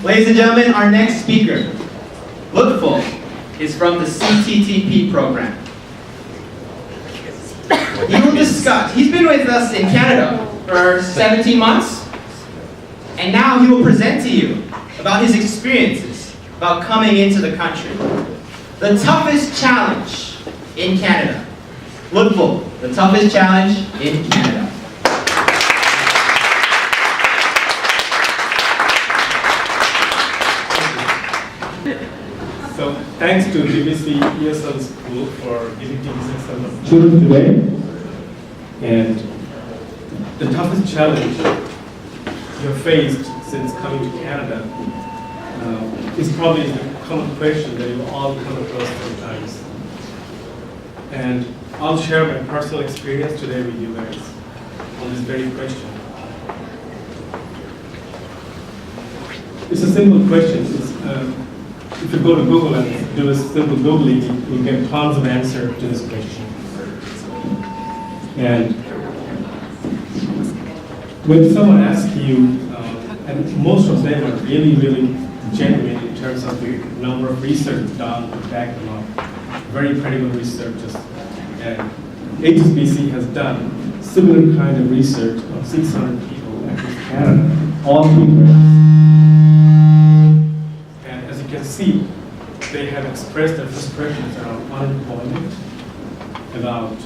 Ladies and gentlemen, our next speaker, Lutful, is from the CTTP program. He will discuss, he's been with us in Canada for 17 months, and now he will present to you about his experiences about coming into the country. The toughest challenge in Canada. Lutful, the toughest challenge in Canada. So thanks to GBC ESL School for giving me this excellent opportunity today. And the toughest challenge you've faced since coming to Canada is probably the common question that you all come across sometimes. And I'll share my personal experience today with you guys on this very question. It's a simple question. If you go to Google and do a simple Googling, you'll get tons of answers to this question. And when someone asks you, and most of them are really, really genuine in terms of the number of research done to back them up, very credible researchers. And GBC has done similar kind of research on 600 people across Canada, all people. See, they have expressed their frustrations around unemployment, about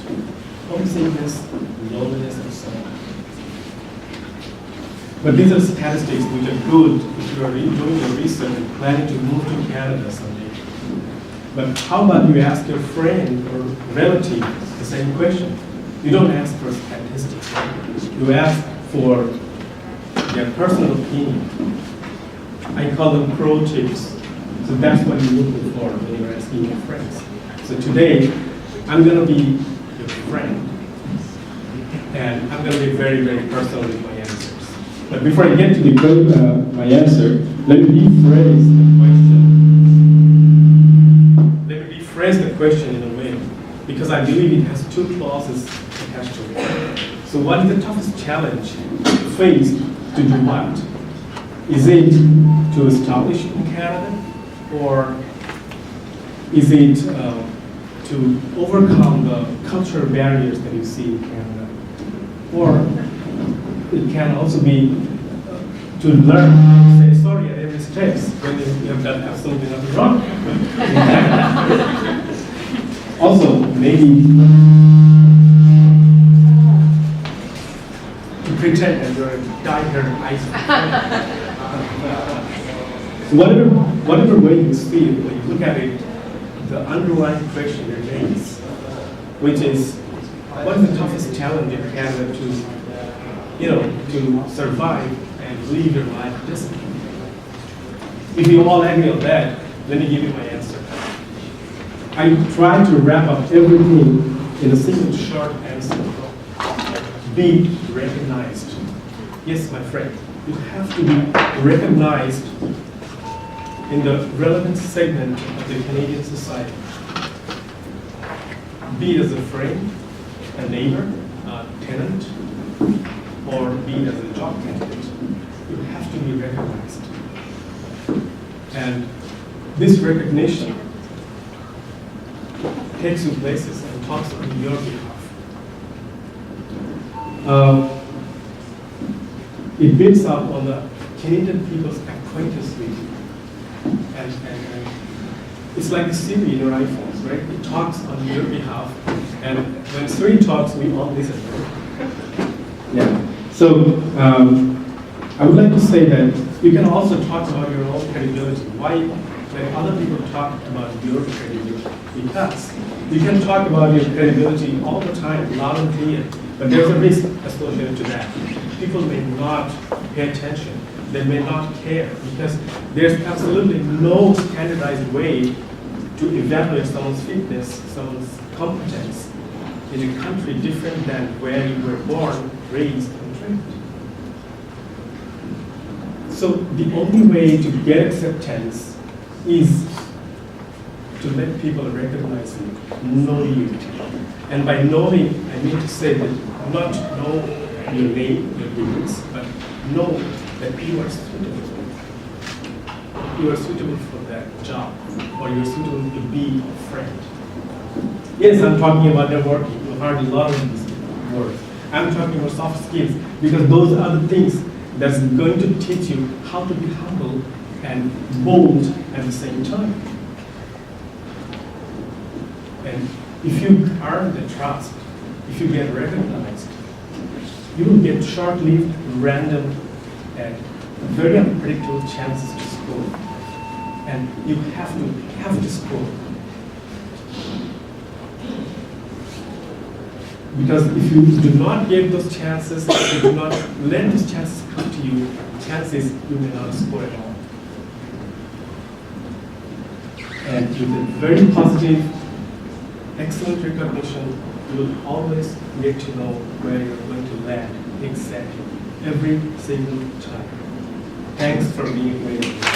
homesickness, loneliness, and so on. But these are statistics which are good if you are doing your research and planning to move to Canada someday. But how about you ask your friend or relative the same question? You don't ask for statistics. You ask for their personal opinion. I call them pro tips. So that's what you're looking for when you're asking your friends. So today, I'm going to be your friend. And I'm going to be very, very personal with my answers. But before I get to my answer, let me rephrase the question. Let me rephrase the question in a way, because I believe it has two clauses attached to it. So what is the toughest challenge faced to do what? Is it to establish in Canada? Or is it to overcome the cultural barriers that you see in Canada? Or it can also be to learn how to say sorry at every step when you have done absolutely nothing wrong. Also, maybe to pretend that you're a die-hard ice. Whatever way you feel, when you look at it, the underlying question remains, which is, what is the toughest challenge in Canada to survive and live your life discipline? If you all agree on that, let me give you my answer. I try to wrap up everything in a single short answer. Be recognized. Yes, my friend, you have to be recognized in the relevant segment of the Canadian society. Be it as a friend, a neighbor, a tenant, or be it as a job candidate. You have to be recognized. And this recognition takes you places and talks on your behalf. It builds up on the Canadian people's acquaintance with you. And it's like the Siri in your iPhones, right? It talks on your behalf, and when Siri talks, we all listen. Yeah. So I would like to say that you can also talk about your own credibility. Why? When other people talk about your credibility, because you can talk about your credibility all the time, loud and clear, but there's a risk associated to that. People may not pay attention. They may not care, because there's absolutely no standardized way to evaluate someone's fitness, someone's competence in a country different than where you were born, raised, and trained. So the only way to get acceptance is to let people recognize you, know you. And by knowing, I mean to say that not know your name, your deeds, but know that you are suitable. you are suitable for that job, or you're suitable to be a friend. Yes, I'm talking about networking. You'll hardly learn these words. I'm talking about soft skills, because those are the things that's going to teach you how to be humble and bold at the same time. And if you earn the trust, if you get recognized, you will get short-lived, random, and very unpredictable chances to score. And you have to score. Because if you do not give those chances, if you do not let those chances come to you, chances you may not score at all. And with a very positive, excellent recognition, you will always get to know where you're going to land exactly, every single time. Thanks for being with me.